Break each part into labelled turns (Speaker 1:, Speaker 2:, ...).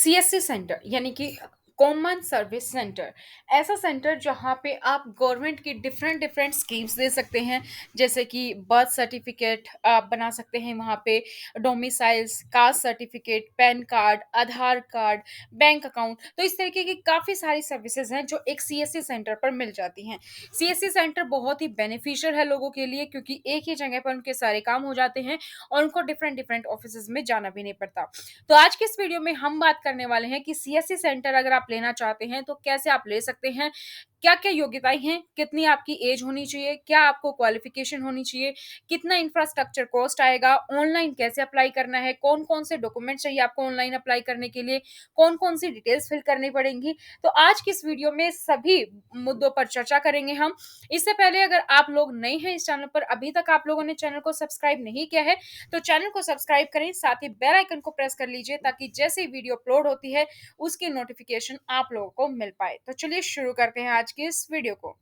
Speaker 1: CSC centre यानी कि common service centre ऐसा सेंटर जहाँ पे आप गवर्नमेंट की डिफरेंट डिफरेंट स्कीम्स दे सकते हैं। जैसे कि बर्थ सर्टिफिकेट आप बना सकते हैं वहाँ पे, domiciles, caste certificate, PAN card, Aadhaar card, bank account. तो इस तरीके की काफ़ी सारी सर्विसेज हैं जो एक सीएससी सेंटर पर मिल जाती हैं। सीएससी सेंटर बहुत ही बेनिफिशियल है लोगों के लिए, क्योंकि एक ही जगह पर उनके सारे काम हो जाते हैं और उनको डिफरेंट डिफरेंट ऑफिस में जाना भी नहीं पड़ता। तो आज के इस वीडियो में हम बात करने वाले हैं कि सीएससी सेंटर अगर आप लेना चाहते हैं तो कैसे आप ले सकते हैं, क्या क्या योग्यताएं हैं, कितनी आपकी एज होनी चाहिए, क्या आपको क्वालिफिकेशन होनी चाहिए, कितना इंफ्रास्ट्रक्चर कॉस्ट आएगा, ऑनलाइन कैसे अप्लाई करना है, कौन कौन से डॉक्यूमेंट चाहिए आपको ऑनलाइन अप्लाई करने के लिए, कौन कौन सी डिटेल्स फिल करनी पड़ेंगी। तो आज की इस वीडियो में सभी मुद्दों पर चर्चा करेंगे हम। इससे पहले अगर आप लोग नए हैं इस चैनल पर, अभी तक आप लोगों ने चैनल को सब्सक्राइब नहीं किया है, तो चैनल को सब्सक्राइब करें, साथ ही बेल आइकन को प्रेस कर लीजिए ताकि जैसे ही वीडियो अपलोड होती है उसकी नोटिफिकेशन आप लोगों को मिल पाए। तो चलिए शुरू करते हैं आज की इस वीडियो को।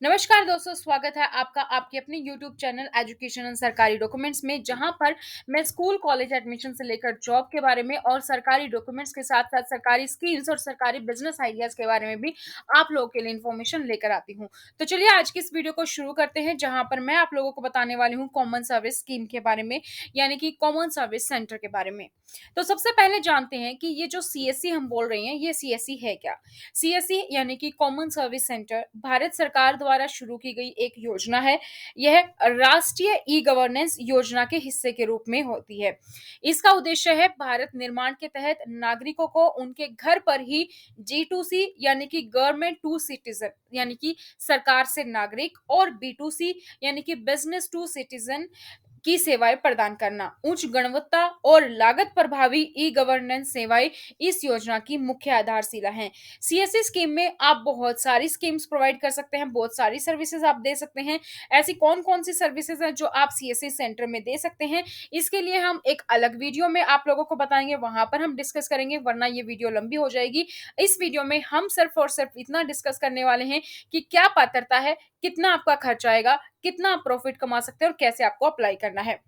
Speaker 1: नमस्कार दोस्तों, स्वागत है आपका आपके अपने YouTube चैनल एजुकेशन एंड सरकारी डॉक्यूमेंट्स में, जहां पर मैं स्कूल कॉलेज एडमिशन से लेकर जॉब के बारे में और सरकारी डॉक्यूमेंट्स के साथ साथ सरकारी स्कीम्स और सरकारी बिजनेस आइडियाज के बारे में भी आप लोगों के लिए इन्फॉर्मेशन लेकर आती हूं। तो चलिए आज की इस वीडियो को शुरू करते हैं, जहां पर मैं आप लोगों को बताने वाली हूं कॉमन सर्विस स्कीम के बारे में, यानी कि कॉमन सर्विस सेंटर के बारे में। तो सबसे पहले जानते हैं कि ये जो सीएससी हम बोल रहे हैं, ये सीएससी है क्या। सीएससी यानी कि कॉमन सर्विस सेंटर भारत सरकार द्वारा शुरू की गई एक योजना है। यह राष्ट्रीय ई गवर्नेंस योजना के हिस्से के रूप में होती है। इसका उद्देश्य है भारत निर्माण के तहत नागरिकों को उनके घर पर ही G2C यानी कि गवर्नमेंट टू सिटीजन यानी कि सरकार से नागरिक, और B2C यानी कि बिजनेस टू सिटीजन की सेवाएं प्रदान करना। उच्च गुणवत्ता और लागत प्रभावी ई गवर्नेंस सेवाएं इस योजना की मुख्य आधारशिला हैं। सीएससी स्कीम में आप बहुत सारी स्कीम्स प्रोवाइड कर सकते हैं, बहुत सारी सर्विसेज आप दे सकते हैं। ऐसी कौन कौन सी सर्विसेज हैं जो आप सीएससी सेंटर में दे सकते हैं, इसके लिए हम एक अलग वीडियो में आप लोगों को बताएंगे, वहां पर हम डिस्कस करेंगे, वरना ये वीडियो लंबी हो जाएगी। इस वीडियो में हम सिर्फ और सिर्फ इतना डिस्कस करने वाले हैं कि क्या पात्रता है, कितना आपका खर्च आएगा, कितना आप प्रॉफिट कमा सकते हैं और कैसे आपको अप्लाई करना है।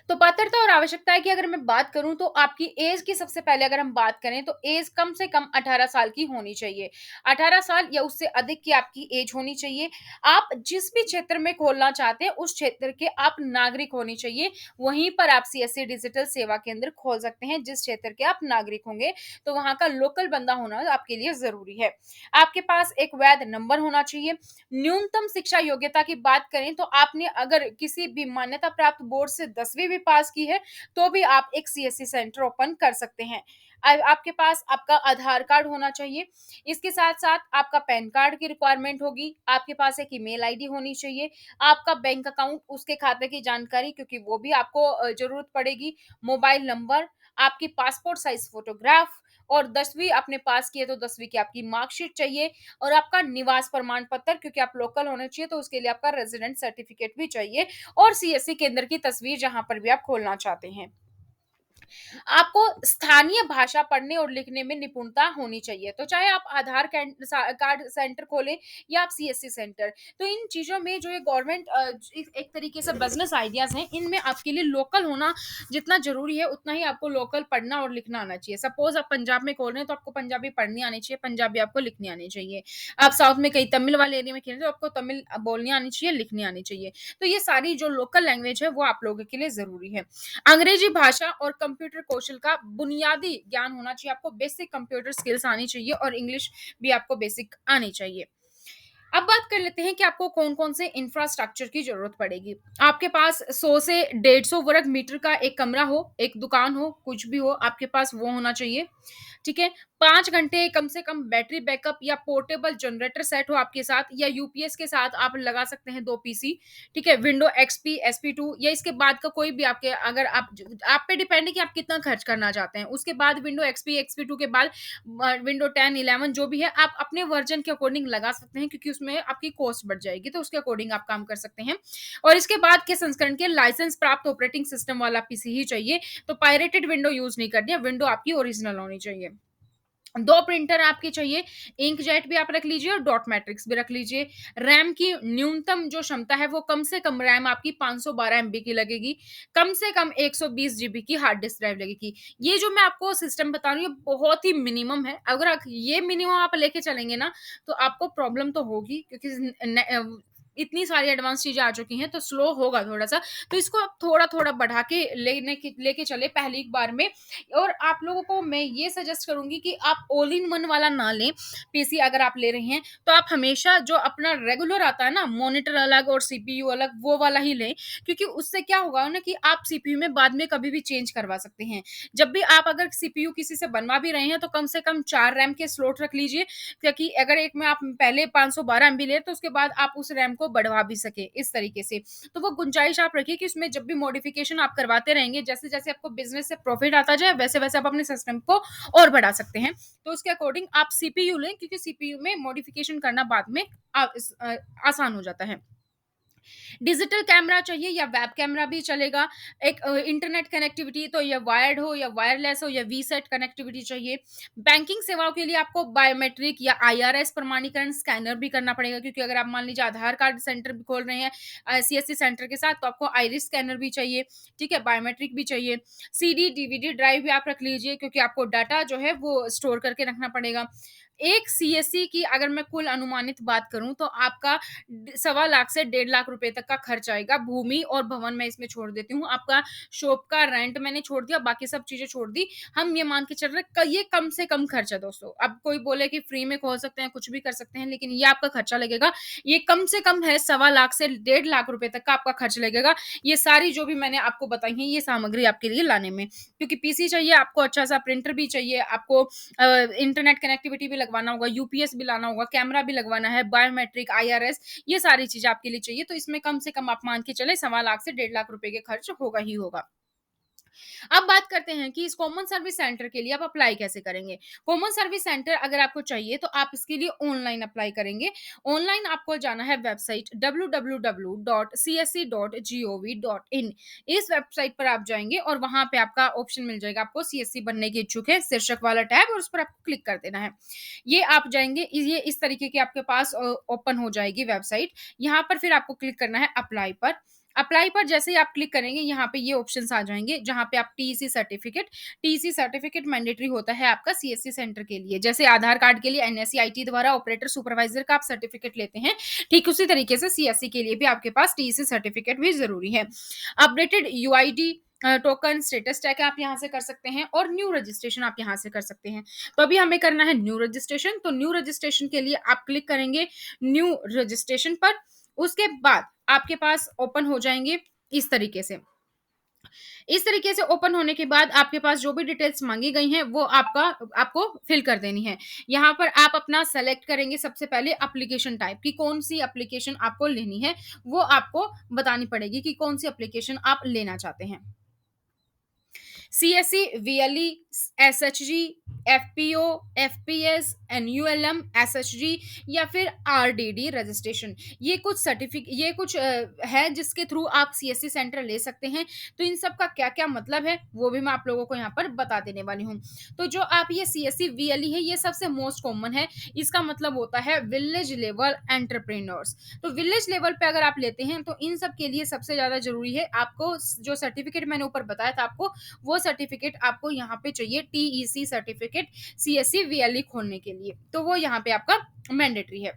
Speaker 1: तो पात्रता और आवश्यकता की अगर मैं बात करूं तो आपकी एज की सबसे पहले अगर हम बात करें तो एज कम से कम 18 साल की होनी चाहिए। 18 साल या उससे अधिक की आपकी एज होनी चाहिए। आप जिस भी क्षेत्र में खोलना चाहते हैं उस क्षेत्र के आप नागरिक होने चाहिए। वहीं पर आप सीएससी डिजिटल सेवा केंद्र खोल सकते हैं जिस क्षेत्र के आप नागरिक होंगे। तो वहां का लोकल बंदा होना आपके लिए जरूरी है। आपके पास एक वैध नंबर होना चाहिए। न्यूनतम शिक्षा योग्यता की बात करें तो आपने अगर किसी भी मान्यता प्राप्त बोर्ड से 10वीं भी पास की है तो भी आप एक सीएससी सेंटर ओपन कर सकते हैं। आपके पास आपका आधार कार्ड होना चाहिए। इसके साथ साथ आपका पैन कार्ड की रिक्वायरमेंट होगी। आपके पास एक ईमेल आईडी होनी चाहिए। आपका बैंक अकाउंट, उसके खाते की जानकारी, क्योंकि वो भी आपको जरूरत पड़ेगी। मोबाइल नंबर, आपकी पासपोर्ट साइज फोटोग्राफ, और 10वीं आपने पास की है तो 10वीं की आपकी मार्कशीट चाहिए। और आपका निवास प्रमाण पत्र, क्योंकि आप लोकल होने चाहिए तो उसके लिए आपका रेजिडेंट सर्टिफिकेट भी चाहिए। और सीएससी केंद्र की तस्वीर जहां पर भी आप खोलना चाहते हैं। आपको स्थानीय भाषा पढ़ने और लिखने में निपुणता होनी चाहिए। तो चाहे आप आधार कार्ड सेंटर खोलें या आप सीएससी सेंटर, तो इन चीजों में जो ये गवर्नमेंट एक तरीके से बिजनेस आइडियाज हैं, इनमें आपके लिए लोकल होना जितना जरूरी है उतना ही आपको लोकल पढ़ना और लिखना आना चाहिए। सपोज आप पंजाब में खोल रहे हैं तो आपको पंजाबी पढ़नी आनी चाहिए, पंजाबी आपको लिखनी आनी चाहिए। आप साउथ में कहीं तमिल वाले एरिया में खेल रहे हो तो आपको तमिल बोलनी आनी चाहिए, लिखनी आनी चाहिए। तो ये सारी जो लोकल लैंग्वेज है वो आप लोगों के लिए जरूरी है। अंग्रेजी भाषा और कंप्यूटर कौशल का बुनियादी ज्ञान होना चाहिए। आपको बेसिक कंप्यूटर स्किल्स आनी चाहिए और इंग्लिश भी आपको बेसिक आनी चाहिए। अब बात कर लेते हैं कि आपको कौन-कौन से इंफ्रास्ट्रक्चर की ज़रूरत पड़ेगी। आपके पास 100 से 150 वर्ग मीटर का एक कमरा हो, एक दुकान हो, कुछ भी हो, आपके पास वो होना चाहिए। ठीक है? 5 घंटे कम से कम बैटरी बैकअप या पोर्टेबल जनरेटर सेट हो आपके साथ, या यूपीएस के साथ आप लगा सकते हैं 2 पीसी। ठीक है? विंडो एक्सपी, एसपी2 या इसके बाद का कोई भी आपके, अगर आप पे डिपेंड है कि आप कितना खर्च करना चाहते हैं। उसके बाद विंडो एक्सपी, एक्सपी2 के बाद विंडो 10, 11 जो भी है आप अपने वर्जन के अकॉर्डिंग लगा सकते हैं, क्योंकि उसमें उसमें आपकी कॉस्ट बढ़ जाएगी, तो उसके अकॉर्डिंग आप काम कर सकते हैं। और इसके बाद के संस्करण के लाइसेंस प्राप्त ऑपरेटिंग सिस्टम वाला पीसी ही चाहिए, तो पायरेटेड विंडो यूज़ नहीं करनी है, विंडो आपकी ओरिजिनल होनी चाहिए। 2 प्रिंटर आपके चाहिए, इंकजेट भी आप रख लीजिए और डॉट मैट्रिक्स भी रख लीजिए। रैम की न्यूनतम जो क्षमता है वो कम से कम रैम आपकी 512 एमबी की लगेगी, कम से कम 120 जीबी की हार्ड डिस्क ड्राइव लगेगी। ये जो मैं आपको सिस्टम बता रही हूँ, ये बहुत ही मिनिमम है। अगर ये मिनिमम आप लेके चलेंगे ना, तो आपको प्रॉब्लम तो होगी, क्योंकि इतनी सारी एडवांस चीज़ें आ चुकी हैं, तो स्लो होगा थोड़ा-सा। तो इसको आप थोड़ा-थोड़ा बढ़ा के लेके चले पहली बार में। और आप लोगों को मैं ये सजेस्ट करूँगी कि आप ऑल इन वन वाला ना लें, पीसी अगर आप ले रहे हैं, तो आप हमेशा जो अपना रेगुलर आता है ना, मॉनिटर अलग और सीपीयू अलग, वो वाला ही लें, क्योंकि उससे क्या होगा ना कि आप सीपीयू में बाद में कभी भी चेंज करवा सकते हैं। जब भी आप अगर सीपीयू किसी से बनवा भी रहे हैं, तो कम से कम 4 रैम के स्लॉट रख लीजिए, क्योंकि अगर एक में आप पहले 512 एमबी लें, तो उसके बाद आप उस रैम को बढ़वा भी सकें, इस तरीके से। तो वो गुंजाइश आप रखिए कि उसमें जब भी मॉडिफिकेशन आप करवाते रहेंगे, जैसे-जैसे आपको बिज़नेस से प्रॉफिट आता जाए, वैसे-वैसे आप अपने सिस्टम को और बढ़ा सकते हैं। तो उसके अकॉर्डिंग आप सीपीयू लें, क्योंकि सीपीयू में मॉडिफिकेशन करना बाद में आसान हो जाता है। डिजिटल कैमरा चाहिए या वेब कैमरा भी चलेगा। एक इंटरनेट कनेक्टिविटी, तो या वायर्ड हो या वायरलेस हो या वीसेट कनेक्टिविटी चाहिए। बैंकिंग सेवाओं के लिए आपको बायोमेट्रिक या आईआरएस प्रमाणीकरण स्कैनर भी करना पड़ेगा, क्योंकि अगर आप मान लीजिए आधार कार्ड सेंटर भी खोल रहे हैं सीएससी सेंटर के साथ, तो आपको आइरिस स्कैनर भी चाहिए, ठीक है, बायोमेट्रिक भी चाहिए। सीडी डीवीडी ड्राइव भी आप रख लीजिए, क्योंकि आपको डाटा जो है वो स्टोर करके रखना पड़ेगा। एक सीएससी की अगर मैं कुल अनुमानित बात करूं, तो आपका 1.25 लाख से 1.5 लाख रुपए तक का खर्च आएगा। भूमि और भवन मैं इसमें छोड़ देती हूँ, आपका शॉप का रेंट मैंने छोड़ दिया, बाकी सब चीजें छोड़ दी। हम ये मान के चल रहे ये कम से कम खर्च है दोस्तों। अब कोई बोले कि फ्री में खोल सकते हैं, कुछ भी कर सकते हैं, लेकिन ये आपका खर्चा लगेगा। ये कम से कम है 1.25 लाख से 1.5 लाख रुपए तक का आपका खर्च लगेगा। ये सारी जो भी मैंने आपको बताई है, ये सामग्री आपके लिए लाने में, क्योंकि पीसी चाहिए आपको, अच्छा सा प्रिंटर भी चाहिए आपको, इंटरनेट कनेक्टिविटी भी लगवाना होगा, यूपीएस भी लाना होगा, कैमरा भी लगवाना है, बायोमेट्रिक, आईआरएस, ये सारी चीजें आपके लिए चाहिए। तो इसमें कम से कम आप मान के चले 1.25 लाख से 1.5 लाख रुपए के खर्च होगा ही होगा। अब बात करते हैं कि इस कॉमन सर्विस सेंटर के लिए आप अप्लाई कैसे करेंगे। कॉमन सर्विस सेंटर अगर आपको चाहिए, तो आप इसके लिए ऑनलाइन अप्लाई करेंगे। ऑनलाइन आपको जाना है वेबसाइट www.csc.gov.in। इस वेबसाइट पर आप जाएंगे और वहां पे आपका ऑप्शन मिल जाएगा, आपको सीएससी बनने के इच्छुक है, शीर्षक वाला टैब, और उस पर आपको क्लिक कर देना है। ये आप जाएंगे, ये इस तरीके की आपके पास ओपन हो जाएगी वेबसाइट। यहाँ पर फिर आपको क्लिक करना है अप्लाई पर। अप्लाई पर जैसे ही आप क्लिक करेंगे, यहाँ पे ये ऑप्शंस आ जाएंगे, जहाँ पे आप टीईसी सर्टिफिकेट मैंडेटरी होता है आपका सीएससी सेंटर के लिए। जैसे आधार कार्ड के लिए एनएससी आईटी द्वारा ऑपरेटर सुपरवाइजर का आप सर्टिफिकेट लेते हैं, ठीक उसी तरीके से सीएससी के लिए भी आपके पास टीईसी सर्टिफिकेट भी जरूरी है। Updated UID token status check आप यहाँ से कर सकते हैं, और न्यू रजिस्ट्रेशन आप यहाँ से कर सकते हैं। तो अभी हमें करना है न्यू रजिस्ट्रेशन। तो न्यू रजिस्ट्रेशन के लिए आप क्लिक करेंगे न्यू रजिस्ट्रेशन पर। उसके बाद आपके पास ओपन हो जाएंगे इस तरीके से। इस तरीके से ओपन होने के बाद आपके पास जो भी डिटेल्स मांगी गई हैं, वो आपको फिल कर देनी है। यहाँ पर आप अपना सेलेक्ट करेंगे सबसे पहले एप्लीकेशन टाइप की, कौन सी एप्लीकेशन आपको लेनी है, वो आपको बतानी पड़ेगी कि कौन सी एप्लीकेशन आप लेना चाहते हैं। CSC, VLE, SHG, FPO, FPS, NULM, SHG, या फिर आरडीडी रजिस्ट्रेशन, ये कुछ है जिसके थ्रू आप सीएससी सेंटर ले सकते हैं। तो इन सब का क्या क्या मतलब है, वो भी मैं आप लोगों को यहाँ पर बता देने वाली हूँ। तो जो आप ये सीएससी वीएलई है, ये सबसे मोस्ट कॉमन है। इसका मतलब होता है विलेज लेवल एंटरप्रेन्योर्स। तो विलेज लेवल पे अगर आप लेते हैं, तो इन सब के लिए सबसे ज्यादा जरूरी है, आपको जो सर्टिफिकेट मैंने ऊपर बताया था आपको, वो सर्टिफिकेट आपको यहाँ पे चाहिए, टीईसी सर्टिफिकेट सीएससी वीएलई खोलने के लिए। तो वो यहाँ पे आपका मैंडेटरी है।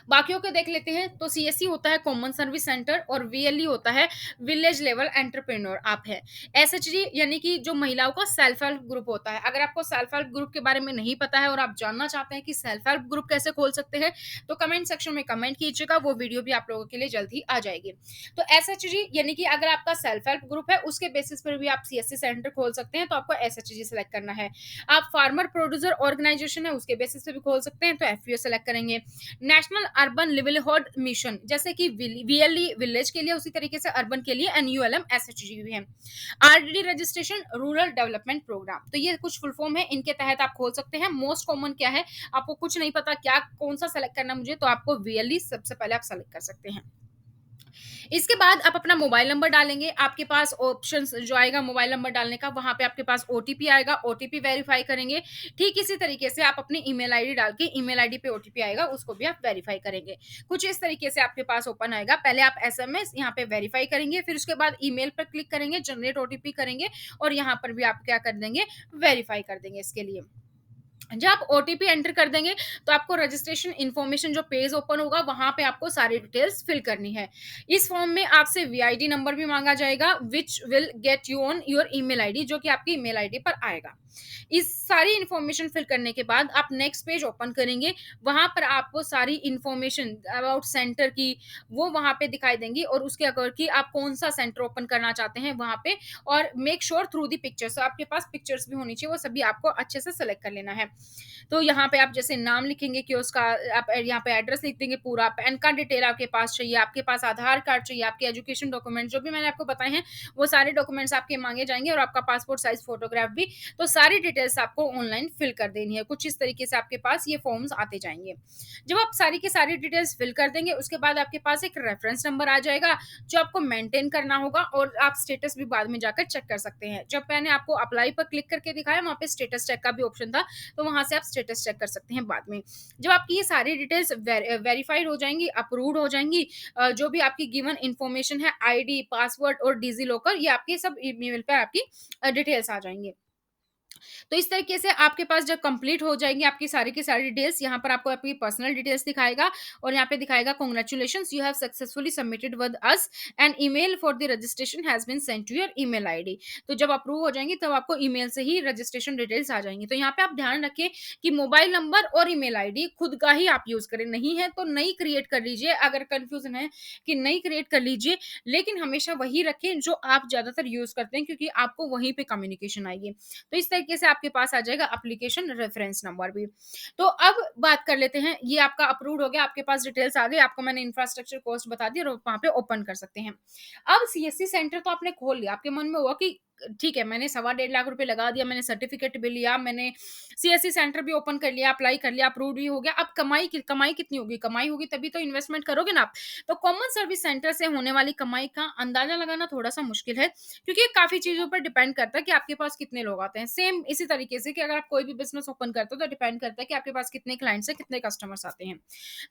Speaker 1: बाकियों के देख लेते हैं। तो सीएससी होता है कॉमन सर्विस सेंटर, और वीएलई होता है विलेज लेवल एंटरप्रेन्योर आप है। एसएचजी यानी कि जो महिलाओं का सेल्फ हेल्प ग्रुप होता है। अगर आपको सेल्फ हेल्प ग्रुप के बारे में नहीं पता है और आप जानना चाहते हैं कि सेल्फ हेल्प ग्रुप कैसे खोल सकते हैं, तो कमेंट सेक्शन में कमेंट कीजिएगा, वो वीडियो भी आप लोगों के लिए जल्द ही आ जाएगी। तो एसएचजी यानी कि अगर आपका सेल्फ हेल्प ग्रुप है, उसके बेसिस पर भी आप सीएससी सेंटर खोल सकते हैं, तो आपको एसएचजी सेलेक्ट करना है। आप फार्मर प्रोड्यूसर ऑर्गेनाइजेशन है, उसके बेसिस पे भी खोल सकते हैं, तो एफपीओ सेलेक्ट करेंगे। National national urban livelihood mission, जैसे कि वीएलई विलेज के लिए, उसी तरीके से अर्बन के लिए एनयूएलएम एसएचजी भी है। RDD registration rural development programme, तो ये कुछ फुल फॉर्म है, इनके तहत आप खोल सकते हैं। मोस्ट कॉमन क्या है, आपको कुछ नहीं पता क्या कौन सा सेलेक्ट करना मुझे, तो आपको वीएलई सबसे पहले आप सेलेक्ट कर सकते हैं। इसके बाद आप अपना मोबाइल नंबर डालेंगे, आपके पास ऑप्शन जो आएगा मोबाइल नंबर डालने का, वहां पे आपके पास ओटीपी आएगा, ओटीपी वेरीफाई करेंगे। ठीक इसी तरीके से आप अपनी ईमेल आईडी डाल के ईमेल आईडी पे ओटीपी आएगा, उसको भी आप वेरीफाई करेंगे। कुछ इस तरीके से आपके पास ओपन आएगा। पहले आप एसएमएस यहाँ पे वेरीफाई करेंगे, फिर उसके बाद ईमेल पर क्लिक करेंगे, जनरेट ओटीपी करेंगे, और यहाँ पर भी आप क्या कर देंगे, वेरीफाई कर देंगे। इसके लिए जब आप ओटीपी एंटर कर देंगे, तो आपको रजिस्ट्रेशन इन्फॉर्मेशन जो पेज ओपन होगा, वहां पे आपको सारी डिटेल्स फिल करनी है। इस फॉर्म में आपसे वीआईडी नंबर भी मांगा जाएगा, which will get you on your email ID, जो कि आपकी ईमेल आईडी पर आएगा। इस सारी इन्फॉर्मेशन फिल करने के बाद आप नेक्स्ट पेज ओपन करेंगे, वहां पर आपको सारी इन्फॉर्मेशन अबाउट सेंटर की वो वहां पे दिखाई देंगी, और उसके अकॉर्डिंग कि आप कौन सा सेंटर ओपन करना चाहते हैं वहां पे। और make sure through the pictures, आपके पास पिक्चर्स भी होनी चाहिए, वो सभी आपको अच्छे से सेलेक्ट कर लेना है। तो यहाँ पे आप जैसे नाम लिखेंगे कि उसका, आप यहाँ पे एड्रेस लिख देंगे, पूरा पैन कार्ड डिटेल आपके पास चाहिए, आपके पास आधार कार्ड चाहिए, आपके एजुकेशन डॉक्यूमेंट जो भी मैंने आपको बताए हैं, वो सारे डॉक्यूमेंट्स आपके मांगे जाएंगे, और आपका पासपोर्ट साइज फोटोग्राफ भी। तो सारी डिटेल्स आपको ऑनलाइन फिल कर देनी है। कुछ इस तरीके से आपके पास ये फॉर्म्स आते जाएंगे। जब आप सारी की सारी डिटेल्स फिल कर देंगे, उसके बाद आपके पास एक रेफरेंस नंबर आ जाएगा, जो आपको मेंटेन करना होगा, और आप स्टेटस भी बाद में जाकर चेक कर सकते हैं। जब मैंने आपको अप्लाई पर क्लिक करके दिखाया, वहां पे स्टेटस चेक का भी ऑप्शन था, तो वहां से आप स्टेटस चेक कर सकते हैं बाद में। जब आपकी ये सारी डिटेल्स वेरीफाइड हो जाएंगी, अप्रूव्ड हो जाएंगी, जो भी आपकी गिवन इन्फॉर्मेशन है, आईडी, पासवर्ड और डिजी लॉकर, ये आपके सब ईमेल पर आपकी डिटेल्स आ जाएंगे। तो इस तरीके से आपके पास जब कंप्लीट हो जाएंगी आपकी सारी की सारी डिटेल्स, यहाँ पर आपको आपकी पर्सनल डिटेल्स दिखाएगा, और यहाँ पे दिखाएगा congratulations, you have successfully submitted with us, an email for the registration has been sent to your email ID. तो जब अप्रूव हो जाएंगी, तब आपको ईमेल से ही रजिस्ट्रेशन डिटेल्स आ जाएंगी। तो यहाँ पे आप ध्यान रखें कि मोबाइल नंबर और ईमेल आईडी खुद का ही आप यूज करें, नहीं है तो नई क्रिएट कर लीजिए। अगर कंफ्यूजन है कि नई क्रिएट कर लीजिए, लेकिन हमेशा वही रखें जो आप ज्यादातर यूज करते हैं, क्योंकि आपको वहीं पे कम्युनिकेशन आएगी। तो इस तरीके से आपके पास आ जाएगा एप्लीकेशन रेफरेंस नंबर भी। तो अब बात कर लेते हैं, ये आपका अप्रूव्ड हो गया, आपके पास डिटेल्स आ गई, आपको मैंने इंफ्रास्ट्रक्चर कॉस्ट बता दी, और वहां पे ओपन कर सकते हैं। अब सीएससी सेंटर तो आपने खोल लिया, आपके मन में हुआ कि ठीक है, मैंने 1.25 लाख रुपए लगा दिया, मैंने सर्टिफिकेट भी लिया, मैंने सीएससी सेंटर भी ओपन कर लिया, अप्लाई कर लिया, अप्रूव्ड भी हो गया। अब कमाई कितनी होगी, कमाई होगी तभी तो इन्वेस्टमेंट करोगे ना आप। तो कॉमन सर्विस सेंटर से होने वाली कमाई का अंदाजा लगाना थोड़ा सा मुश्किल है, क्योंकि काफ़ी चीज़ों पर डिपेंड करता है कि आपके पास कितने लोग आते हैं। सेम इसी तरीके से कि अगर आप कोई भी बिज़नेस ओपन करते हो, तो डिपेंड करता है कि आपके पास कितने क्लाइंट्स हैं, कितने कस्टमर्स आते हैं।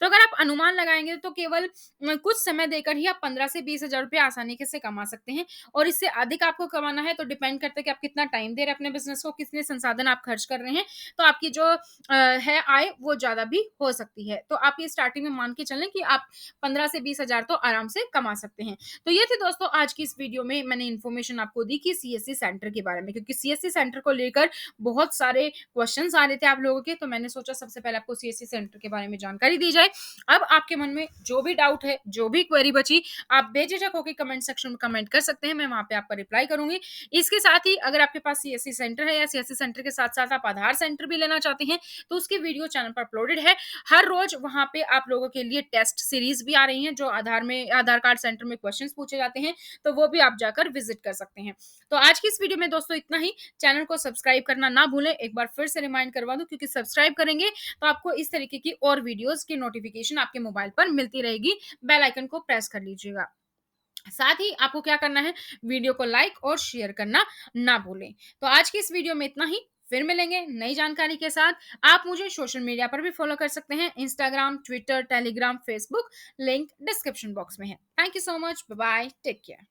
Speaker 1: तो अगर आप अनुमान लगाएँगे, तो केवल कुछ समय देकर ही आप 15 से 20 हज़ार रुपए आसानी के से कमा सकते हैं, और इससे अधिक आपको कमाना है, तो डिपेंड करता है कि आप कितना टाइम दे रहे हैं अपने बिज़नेस को, कितने संसाधन आप खर्च कर रहे हैं, तो आपकी जो है आय, वो ज़्यादा भी हो सकती है। तो आप ये स्टार्टिंग में मान के चलें कि आप 15 से 20 हज़ार तो आराम से कमा सकते हैं। तो ये थे दोस्तों आज की इस वीडियो में मैंने इन्फॉर्मेशन आपको दी कि सीएससी सेंटर के बारे में, क्योंकि सीएससी सेंटर को लेकर बहुत सारे क्वेश्चंस आ रहे थे आप लोगों के, तो मैंने सोचा सबसे पहले आपको सीएससी सेंटर के बारे में जानकारी दी जाए। अब आपके मन में जो भी डाउट है, जो भी क्वेरी बची, आप बेझिझक होकर कमेंट सेक्शन में कमेंट कर सकते हैं, मैं वहां पे आपका रिप्लाई करूंगी। इसके साथ ही अगर आपके पास सीएससी सेंटर है, या सीएससी सेंटर के साथ साथ आप आधार सेंटर भी लेना चाहते हैं, तो उसकी वीडियो चैनल पर अपलोडेड है। हर रोज वहां पे आप लोगों के लिए टेस्ट सीरीज भी आ रही हैं, जो आधार कार्ड सेंटर में क्वेश्चंस पूछे जाते हैं, तो वो भी आप जाकर विजिट कर सकते हैं। तो आज की इस वीडियो में दोस्तों इतना ही। चैनल को सब्सक्राइब करना ना भूलें, एक बार फिर से रिमाइंड करवा दूं, क्योंकि सब्सक्राइब करेंगे तो आपको इस तरीके की और वीडियोस की नोटिफिकेशन आपके मोबाइल पर मिलती रहेगी। बेल आइकन को प्रेस कर लीजिएगा। साथ ही आपको क्या करना है, वीडियो को लाइक और शेयर करना ना भूलें। तो आज की इस वीडियो में इतना ही। फिर मिलेंगे नई जानकारी के साथ। आप मुझे सोशल मीडिया पर भी फॉलो कर सकते हैं, Instagram, Twitter, Telegram, Facebook, link description box में है। Thank you so much, bye bye, take care.